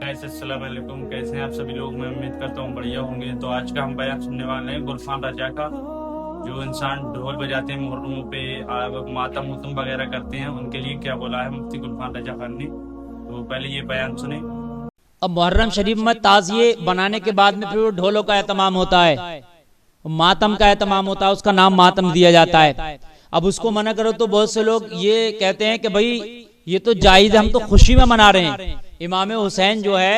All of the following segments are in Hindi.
अस्सलाम वालेकुम। कैसे हैं आप सभी लोग? मैं उम्मीद करता हूँ बढ़िया होंगे। तो आज का हम बयान सुनने वाले हैं गुलफान राजा का। जो इंसान ढोल बजाते हैं मुहर्रमों पे, मातम उतम वगैरह करते हैं, उनके लिए क्या बोला है मुफ्ती गुलफान राजा खान ने। तो पहले ये बयान सुने। अब मुहर्रम शरीफ में ताजिए बनाने के बाद में फिर वो ढोलों का एहतमाम होता है, मातम का एहतमाम होता है, उसका नाम मातम दिया जाता है। अब उसको मना करो तो बहुत से लोग ये कहते हैं कि भाई ये तो जायज है, हम तो खुशी में मना रहे हैं। इमाम हुसैन जो है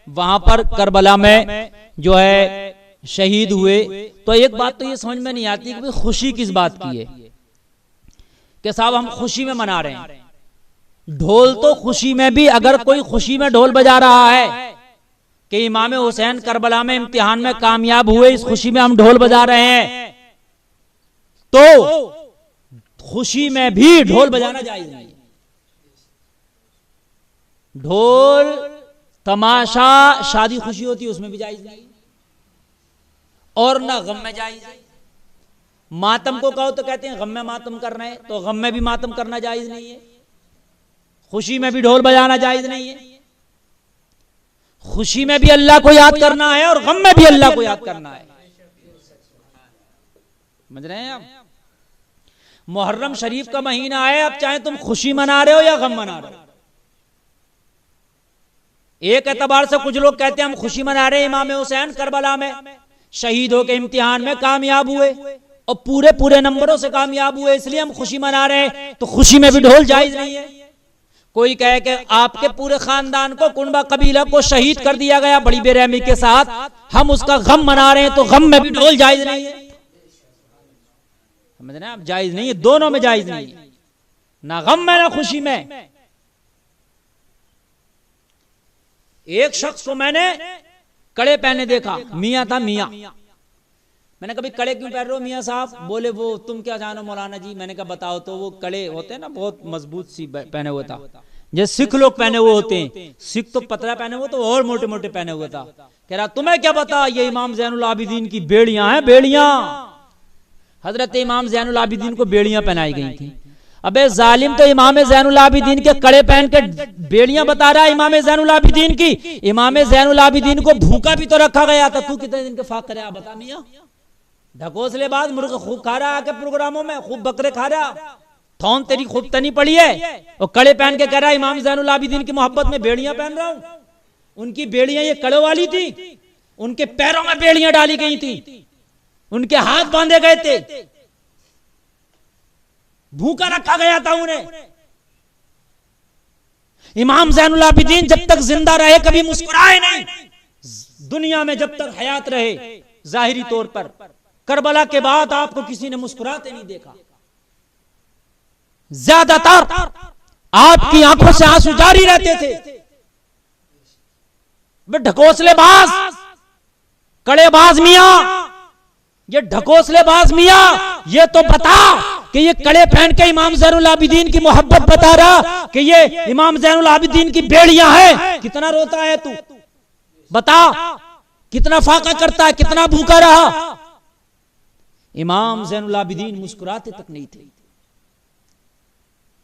वहां पर करबला में जो है शहीद हुए, तो एक बात तो ये समझ में नहीं आती कि भाई खुशी किस बात की है कि साहब हम खुशी में मना रहे हैं। ढोल तो खुशी में भी, अगर कोई खुशी में ढोल बजा रहा है कि इमाम हुसैन करबला में इम्तिहान में कामयाब हुए, इस खुशी में हम ढोल बजा रहे हैं, तो खुशी में भी ढोल बजाना जायज नहीं है। ढोल तमाशा शादी खुशी होती है उसमें भी जायज नहीं, और ना गम में जायज है। मातम को कहो तो कहते हैं गम में मातम कर रहे हैं, तो गम में भी मातम करना जायज नहीं है। खुशी में भी ढोल बजाना जायज नहीं है। खुशी में भी अल्लाह को याद करना है और गम में भी अल्लाह को याद करना है। समझ रहे हैं आप? मुहर्रम शरीफ का महीना है, अब चाहे तुम खुशी मना रहे हो या गम मना रहे हो। एक एतबार से कुछ लोग कहते हैं हम खुशी मना रहे हैं, इमाम हुसैन करबला में शहीद होकर इम्तिहान में कामयाब हुए और पूरे पूरे नंबरों से कामयाब हुए, इसलिए हम खुशी मना रहे हैं, तो खुशी में भी ढोल जायज नहीं है। कोई कहे कि आपके पूरे खानदान को, कुनबा कबीला को शहीद कर दिया गया बड़ी बेरहमी के साथ, हम उसका गम मना रहे हैं, तो गम में भी ढोल जायज नहीं है। समझ रहे हैं आप? जायज नहीं है, दोनों में जायज नहीं है, ना गम में ना खुशी में। एक शख्स को मैंने कड़े पहने देखा, मियां था मियां। मैंने कभी कड़े क्यों पहन रहे हो मियां साहब? बोले वो तुम क्या जानो मौलाना जी। मैंने कहा बताओ। तो वो कड़े होते हैं ना बहुत मजबूत सी पहने हुआ था, जैसे सिख लोग पहने हुए होते हैं। सिख तो पतला पहने हुए, तो और मोटे मोटे पहने हुए था। कह रहा तुम्हें क्या पता, ये इमाम ज़ैनुल आबिदीन की बेड़ियां हैं, बेड़ियां। हजरत इमाम ज़ैनुल आबिदीन को बेड़ियां पहनाई गई थी। अबे जालिम, तो इमाम ज़ैनुल आबिदीन के कड़े पहन के बेड़ियां बता रहा है इमाम ज़ैनुल आबिदीन की। इमाम ज़ैनुल आबिदीन को भूखा भी तो रखा गया था। तू कितने दिन के फाक करे आप बता मियां? ढकोसले बाद मुर्ग खूब खा रहा आके प्रोग्रामों में, खूब बकरे खा रहा, थौन तेरी खूब तनी पड़ी है, और कड़े पहन के कह रहा है इमाम ज़ैनुल आबिदीन की मोहब्बत में बेड़ियां पहन रहा हूं। उनकी बेड़ियां ये कड़े वाली थी, उनके पैरों में बेड़ियां डाली गई थी, उनके हाथ बांधे गए थे, भूखा रखा गया था उन्हें। इमाम ज़ैनुल आबिदीन जब तक जिंदा रहे कभी मुस्कुराए नहीं, दुनिया में जब तक हयात रहे। जाहिरी तौर पर करबला के बाद आपको किसी ने मुस्कुराते नहीं देखा। ज्यादातर आपकी आंखों से आंसू जारी रहते थे। ढकोसलेबाज, कड़ेबाज मियां, ये ढकोसलेबाज मियां, ये तो बता कि ये कड़े पहन के इमाम ज़ैनुल आबिदीन की मोहब्बत बता रहा कि ये इमाम ज़ैनुल आबिदीन की बेड़ियां हैं। कितना रोता है तू? बता, कितना फाका करता है, कितना भूखा रहा? इमाम ज़ैनुल आबिदीन मुस्कुराते तक नहीं थे।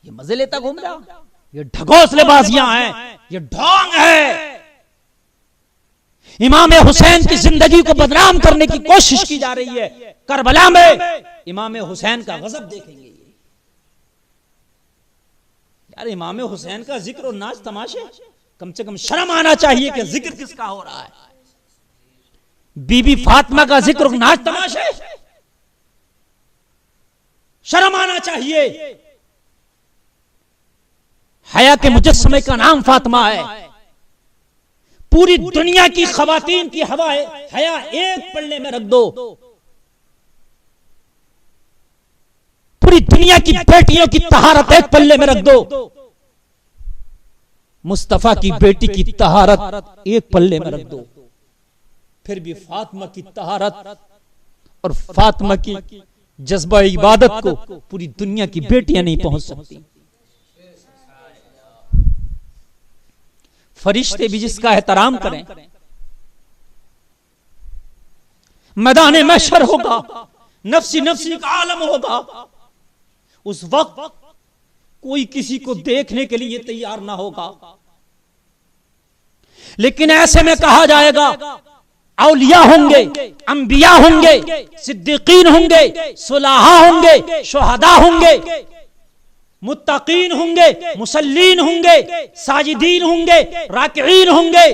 ये मजे लेता घूम रहा, ये ढकोसलेबाजियां हैं, ये ढोंग है। इमाम हुसैन की जिंदगी को बदनाम करने की कोशिश की जा रही है। करबला में इमाम हुसैन का गजब देखेंगे यार। इमाम हुसैन का जिक्र और नाच तमाशे, कम से कम शर्म आना चाहिए कि जिक्र किसका हो रहा है। बीबी फातिमा का जिक्र और नाच तमाशे, शर्म आना चाहिए। हया के मुजस्समे का नाम फातिमा है। पूरी दुनिया की खवातीन की हवा है, हया एक पल्ले में रख दो। पूरी दुनिया की बेटियों की तहारत एक पल्ले में रख दो। मुस्तफा की बेटी की तहारत एक पल्ले में रख दो। फिर भी फातिमा की तहारत और फातिमा की जज्बा इबादत को पूरी दुनिया की बेटियां नहीं पहुंच सकती। फरिश्ते भी जिसका एहतराम करें, मैदान महशर होगा, नफ्सी नफ्सी का आलम होगा, उस वक्त कोई किसी को देखने के लिए तैयार ना होगा। लेकिन ऐसे में कहा जाएगा औलिया होंगे, अंबिया होंगे, सिद्दीकीन होंगे, सुलहा होंगे, शुहदा होंगे, मुत्तकीन होंगे, मुसल्लीन होंगे, साजिदीन होंगे, राकिईन होंगे।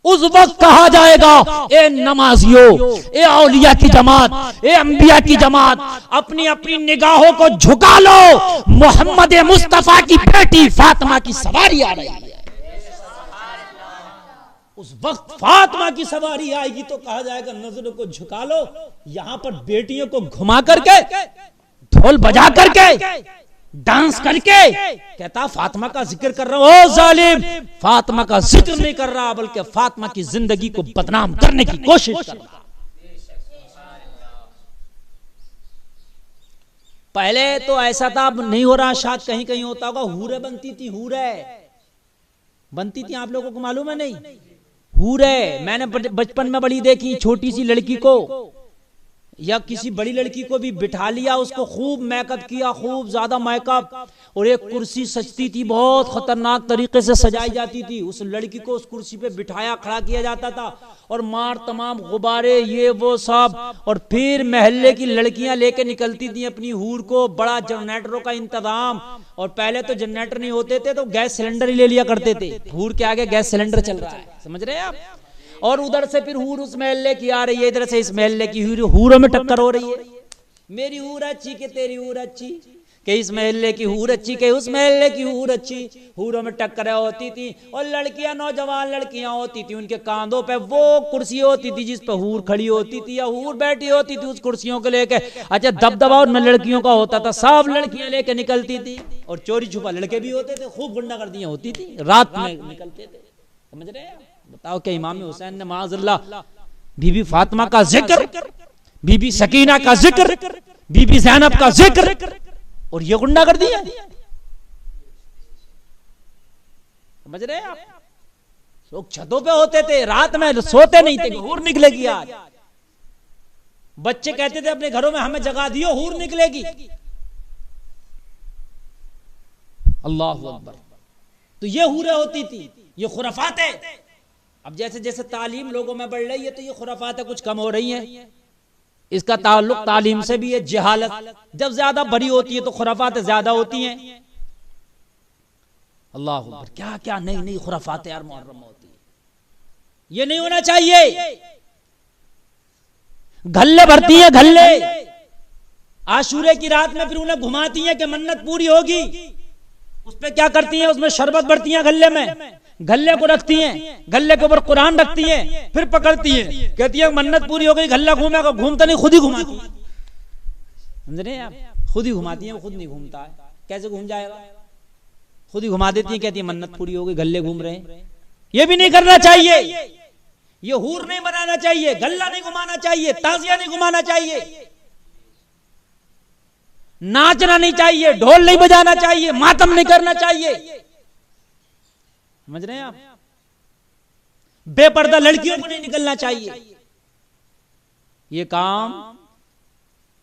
उस वक्त कहा जाएगा ए नमाजियों, ए औलिया की जमात, ए अंबिया की जमात, अपनी अपनी निगाहों को झुका लो, मोहम्मद मुस्तफा की बेटी फातिमा की सवारी आ रही है। उस वक्त फातिमा की सवारी आएगी तो कहा जाएगा नजरों को झुका लो, यहां पर बेटियों को घुमा करके, ढोल बजा करके, डांस करके कहता फातिमा का जिक्र कर रहा हूं। ओ जालिम, फातिमा का जिक्र नहीं कर रहा बल्कि फातिमा की जिंदगी को बदनाम करने की कोशिश कर रहा। पहले तो ऐसा था, अब नहीं हो रहा, शायद कहीं कहीं होता होगा। हूरे बनती थी, हूरे बनती थी, आप लोगों को मालूम है? नहीं, हूरे मैंने बचपन में बड़ी देखी। छोटी सी लड़की को या किसी बड़ी लड़की को भी बिठा लिया, उसको खूब मेकअप किया, खूब ज्यादा मेकअप, और एक कुर्सी सजती थी, बहुत खतरनाक तरीके से सजाई जाती थी। उस लड़की को उस कुर्सी पे बिठाया, खड़ा किया जाता था, और मार तमाम गुब्बारे ये वो सब, और फिर महल्ले की लड़कियां लेके निकलती थी अपनी हूर को। बड़ा जनरेटरों का इंतजाम, और पहले तो जनरेटर नहीं होते थे तो गैस सिलेंडर ही ले लिया करते थे। हूर के आगे गैस सिलेंडर चल रहा है, समझ रहे हैं आप? और उधर से फिर हूर उस महल्ले की आ रही है, इधर से इस महल्ले की हूरों में टक्कर हो रही है। मेरी हूर अच्छी के तेरी हूर अच्छी, के इस महल्ले की हूर अच्छी के उस महल्ले की हूर अच्छी। हूरों में टक्कर होती थी, और लड़कियां, नौजवान लड़कियां होती थी, उनके कांधों पे वो कुर्सी होती थी जिस पे हूर खड़ी होती थी या हूर बैठी होती थी उस कुर्सियों को लेके। अच्छा, दबदबा उनमें लड़कियों का होता था, सब लड़कियां लेके निकलती थी, और चोरी छुपा लड़के भी होते थे, खूब गुंडागर्दियां होती थी, रात में निकलते थे, समझ रहे हैं? बताओ क्या इमाम हुसैन ने माअज़ल्लाह बीबी फातिमा का जिक्र, बीबी सकीना का जिक्र, बीबी ज़ैनब का जिक्र, और ये गुंडा कर दिया? समझ रहे हैं आप? लोग छतों पे होते थे, रात में सोते नहीं थे, हूर निकलेगी आज। बच्चे कहते थे अपने घरों में हमें जगा दियो, हूर निकलेगी। अल्लाहु अकबर। तो ये हूरें होती थी, ये खुराफात है। अब जैसे जैसे तालीम लोगों में बढ़ रही है तो ये खुराफातें कुछ कम हो रही हैं। इसका ताल्लुक तालीम से भी है। जहालत जब ज्यादा बड़ी होती है तो खुराफातें ज्यादा होती हैं। अल्लाह अकबर, क्या क्या नई नई खुराफातें यार मुहर्रम में होती है। ये नहीं होना चाहिए। घल्ले भरती हैं, घल्ले आशूरे की रात में, फिर उन्हें घुमाती हैं कि मन्नत पूरी होगी। उस पे क्या करती हैं? उसमें शरबत भरती हैं घल्ले में, घल्ले को रखती हैं, घल्ले के ऊपर कुरान रखती हैं, फिर पकड़ती हैं, कहती है मन्नत पूरी हो गई, घल्ला घूमेगा। घूमता नहीं, खुद ही घुमाती है। समझ रहे हैं आप? खुद ही घुमाती है, वो खुद नहीं घूमता है। कैसे घूम जाएगा? खुद ही घुमा देती है, कहती है मन्नत पूरी हो गई, घल्ले घूम रहे हैं। ये भी नहीं करना चाहिए। ये हूर नहीं बनाना चाहिए, गल्ला नहीं घुमाना चाहिए, ताजिया नहीं घुमाना चाहिए, नाचना नहीं चाहिए, ढोल नहीं बजाना चाहिए, मातम नहीं करना चाहिए। समझ रहे हैं आप? बेपर्दा लड़कियों को नहीं निकलना चाहिए। ये काम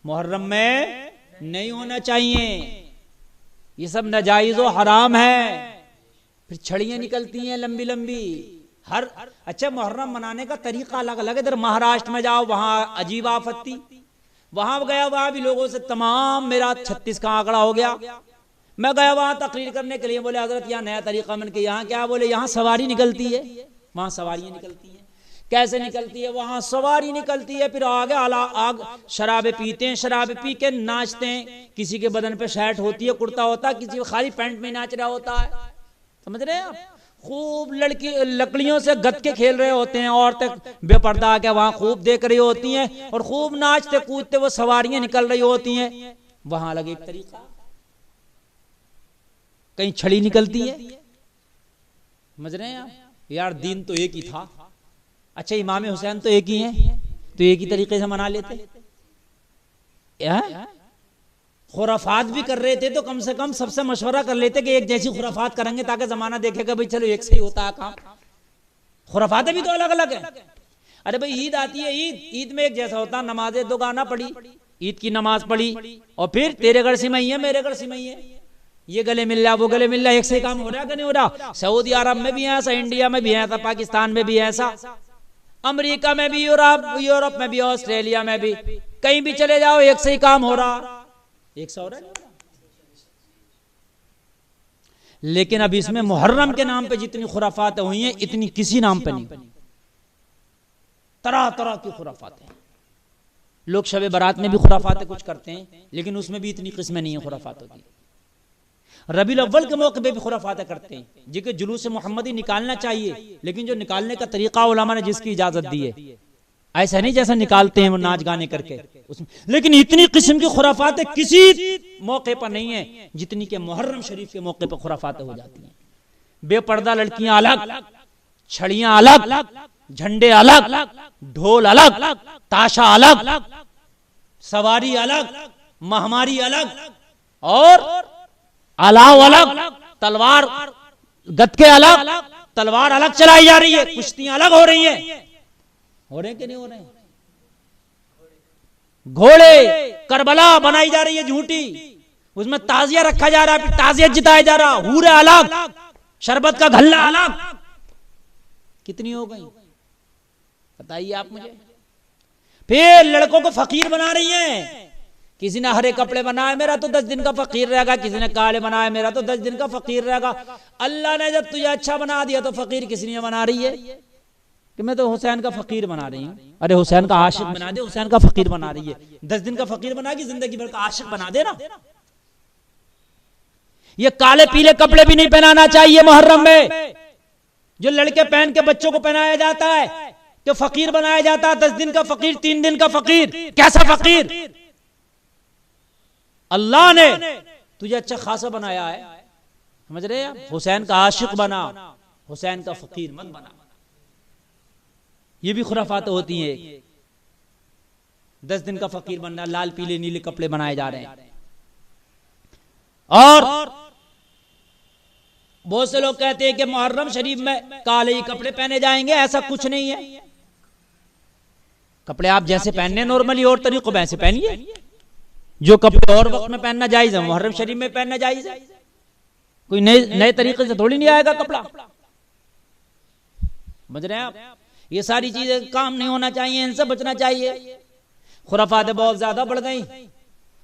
मुहर्रम में नहीं होना चाहिए। ये सब नाजायज और हराम है। फिर छड़ियां निकलती हैं लंबी लंबी। हर अच्छा, मुहर्रम मनाने का तरीका अलग अलग है। इधर महाराष्ट्र में जाओ, वहां अजीब आफत्ती, वहां गया, वहां भी लोगों से तमाम, मेरा 36 का आंकड़ा हो गया। मैं गया वहां तकरीर करने के लिए, बोले हजरत यहाँ नया तरीका मन के, यहाँ क्या? बोले यहाँ सवारी निकलती है। वहां सवारियां निकलती हैं। कैसे निकलती है? वहां सवारी निकलती है, फिर आगे आग शराबे पीते हैं, शराबे पी के नाचते हैं। किसी के बदन पे शर्ट होती है, कुर्ता होता है, किसी खाली पैंट में नाच रहा होता है। समझ रहे हैं आप? खूब लड़की लकड़ियों से गत्ते खेल रहे होते हैं, औरतें बेपर्दा आके वहां खूब देख रही होती हैं, और खूब नाचते कूदते वो सवारियां निकल रही होती हैं। वहां अलग एक तरीका। कहीं छड़ी निकलती है। समझ रहे हैं आप? यार दीन तो एक ही था। अच्छा, इमाम हुसैन तो एक ही हैं, तो एक ही तरीके से मना लेते। खुराफात भी कर रहे थे तो कम से कम सबसे मशवरा कर लेते कि एक जैसी खुराफात करेंगे ताकि जमाना देखेगा भाई चलो एक से ही होता है काम। खुराफातें भी तो अलग अलग है। अरे भाई ईद आती है, ईद में एक जैसा होता, नमाजें दो गाना पढ़ी, ईद की नमाज पढ़ी, और फिर तेरे घर सिमई है, मेरे घर सिमई है। ये गले मिल रहा, वो गले मिल रहा, एक से काम हो रहा है कि नहीं हो रहा? सऊदी अरब में भी है ऐसा, इंडिया में भी है ऐसा, पाकिस्तान में भी है ऐसा, अमेरिका में भी, यूरोप में भी, ऑस्ट्रेलिया में भी, कहीं भी चले जाओ एक से ही काम हो रहा, एक से हो रहा है। लेकिन अब इसमें मुहर्रम के नाम पे जितनी खुराफातें हुई हैं इतनी किसी नाम पे नहीं। तरह तरह की खुराफातें, लोग शबे बारात में भी खुराफातें कुछ करते हैं, लेकिन उसमें भी इतनी किस्में नहीं है खुराफातों की। रबीउल अव्वल के मौके पे भी खुराफातें करते हैं, जिनके जुलूस मोहम्मदी निकालना चाहिए, लेकिन जो निकालने का तरीका उलमा ने जिसकी इजाजत दी है, ऐसा नहीं जैसा निकालते हैं वो नाच गाने करके उसमें। लेकिन इतनी किस्म की खुराफातें किसी मौके पर नहीं है जितनी के मुहर्रम शरीफ के मौके पर खुराफातें हो जाती हैं। बेपर्दा लड़कियां अलग, छड़ियां अलग, झंडे अलग, ढोल अलग, ताशा अलग, सवारी अलग, महामारी अलग, और अलाव अलग, तलवार गत्के अलग, तलवार अलग चलाई जा रही है, कुश्तियां अलग हो रही हैं। हो रहे कि नहीं हो रहे? घोड़े करबला बनाई जा रही है झूठी, उसमें ताजिया रखा जा रहा है, ताजिया जिताया जा रहा, हूरे अलग, शरबत का घल्ला अलग। कितनी हो गई बताइए आप मुझे। फिर लड़कों को फकीर बना रही हैं, किसी ने हरे कपड़े बनाए मेरा तो 10 दिन का फकीर रहेगा, किसी ने काले बनाए मेरा तो 10 दिन का फकीर रहेगा। अल्लाह ने जब तुझे अच्छा बना दिया तो फकीर किसी ने बना रही है कि मैं तो हुसैन का फकीर बना रही हूं। अरे हुसैन का आशिक बना दे, हुसैन का फकीर बना रही है। 10 दिन का फकीर बना के जिंदगी भर का आशिक बना देना। ये काले पीले कपड़े भी नहीं पहनाना चाहिए मुहर्रम में, जो लड़के पहन के बच्चों को पहनाया जाता है कि फकीर बनाया जाता है। 10 दिन का फकीर, 3 दिन का फकीर, कैसा फकीर? अल्लाह ने तुझे अच्छा खासा बनाया है, समझ रहे हैं? हुसैन का आशिक बना, हुसैन का फकीर मत बना। ये भी खुराफात होती है। 10 दिन का फकीर बनना, लाल पीले नीले कपड़े बनाए जा रहे हैं। और बहुत से लोग कहते हैं कि मुहर्रम शरीफ में काले ही कपड़े पहने जाएंगे, ऐसा कुछ नहीं है। कपड़े आप जैसे पहनने नॉर्मली और तरीकों में ऐसे पहनिए। जो कपड़े और वक्त में पहनना जायज है मुहर्रम शरीफ में पहनना जायज है। कोई नए तरीके से थोड़ी नहीं आएगा कपड़ा, समझ रहे हैं आप? ये सारी चीजें काम नहीं होना चाहिए, इनसे बचना चाहिए। खुराफातें बहुत ज्यादा बढ़ गई।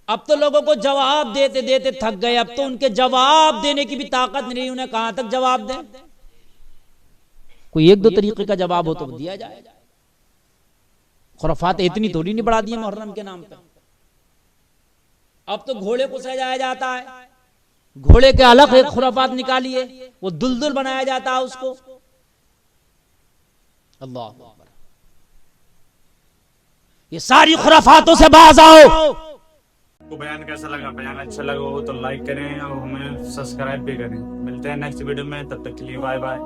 अब तो लोगों को जवाब देते देते थक गए, अब तो उनके जवाब देने की भी ताकत नहीं, उन्हें कहां तक जवाब दें। कोई 1-2 तरीके का जवाब हो तो दिया जाए। खुराफात इतनी थोड़ी नहीं बढ़ा दी मुहर्रम के नाम पे। अब तो घोड़े को सजाया जाता है, घोड़े के अलग एक खुराफात निकाली है, वो दुलदुल बनाया जाता है उसको। अल्लाह अकबर। ये सारी खुराफातों से बाज आओ। आपको बयान कैसा लगा? बयान अच्छा लगा हो तो लाइक करें और हमें सब्सक्राइब भी करें। मिलते हैं नेक्स्ट वीडियो में, तब तक के लिए बाय बाय।